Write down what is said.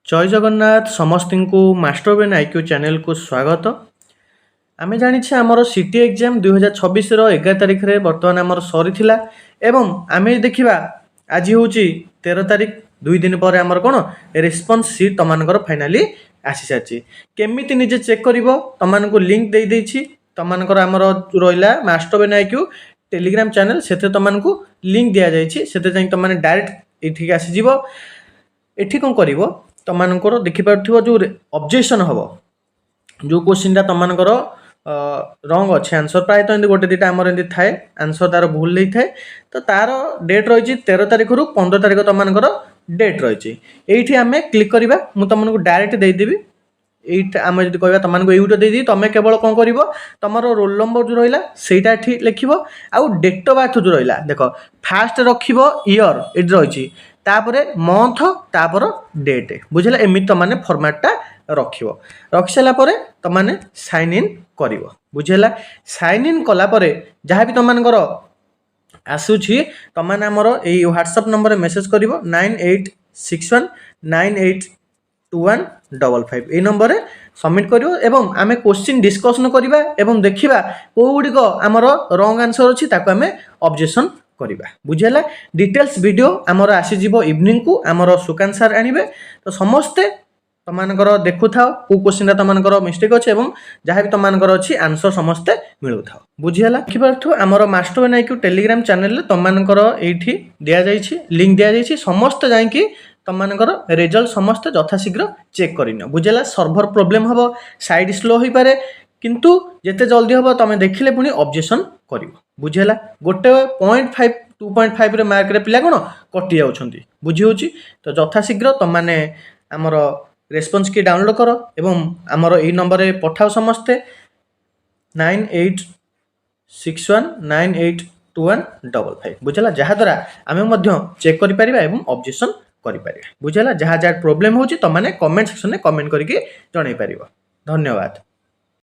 जय जगन्नाथ समस्त को मास्टर बेन आईक्यू चैनल को स्वागत। आम जानी आमर सीटी एग्जाम 2026 11 तारिख में बर्तमान आमर सरी एवं आम देखा आज हूँ 13 तारिख 2 दिन पर आमर कौन रेस्पॉन्स सीट तुम फाइनाली आसी सारी केमी निजे चेक कर तुमको लिंक दे देछि तुमको आमर रहा master Ben IQ Telegram channel से तुमको लिंक दि जाए तुमने डायरेक्ट ये आसीज ये कौन कर तुमको देखिपुथ जो ऑब्जेक्शन हम जो क्वेश्चन तुमको रंग अच्छे आंसर प्राय तो गोटे दुटा आमर एमती थाए आंसर तार भूल नहीं थाए तो तार डेट रही 13 तारिख रु 15 तारिख तुमको डेट रही ये आम क्लिक करवा मुझे तुमको डायरेक्ट देदेवी ये आम जो कह तुमको यूट्यूब देदी तुम केवल कौन कर तुम रोल नंबर जो रहा सेटा लिख आउ डेट ऑफ बर्थ जो रहा देख फास्ट रख इयर ये रही तापरे मंथ तापर डेट बुझे एमती तुमने फॉर्मेटटा रखी सारापर तुमने साइन इन कर बुझेगा साइन इन कलापर जहाँ भी तुमको आसूची तुमने आमर ये व्हाट्सएप नंबर मेसेज कर 9861982155 ये नंबर सबमिट कर एवं आम क्वेश्चन डिस्कसन करवा एवं देखा कौ गुड़िक आमर रंग आंसर अच्छी आम ऑब्जेक्शन करवा बुझेगा डिटेल्स वीडियो आमर आसीज इवनिंग को आमर सुकांत सार आनिबे तो समस्ते तुमको देखु था कौ क्वेश्चन तुमको मिस्टेक अच्छे और जहाँ भी तुमको अच्छी आंसर समस्ते मिलू था बुझीगला देखिपु आमर master Ben IQ Telegram channel तुमको ये दि जाइए लिंक दि जाइए समस्त जाकि तुमको रिजल्ट समस्ते यथाशीघ्र चेक करन बुझेगा सर्भर प्रोब्लेम हम साइड स्लो हो पारे किंतु जिते जल्दी हम तुम देखिले पुणी ऑब्जेक्शन कर बुझेगा गोटे 0.5 2.5 रे मार्क रे पिला कौन कटि जाउछंती बुझी होची तो यथाशीघ्र तुमने आमर रेस्पॉन्स की डाउनलोड कर एवं आमर यही नंबर रे पठाओ समस्ते 9861982155 बुझेगा जहाँद्वारा आम चेक कर ऑब्जेक्शन कर बुझेगा जहाँ जहाँ प्रोब्लेम होची तुमने कमेंट सेक्शन में कमेंट करके जन पार। धन्यवाद।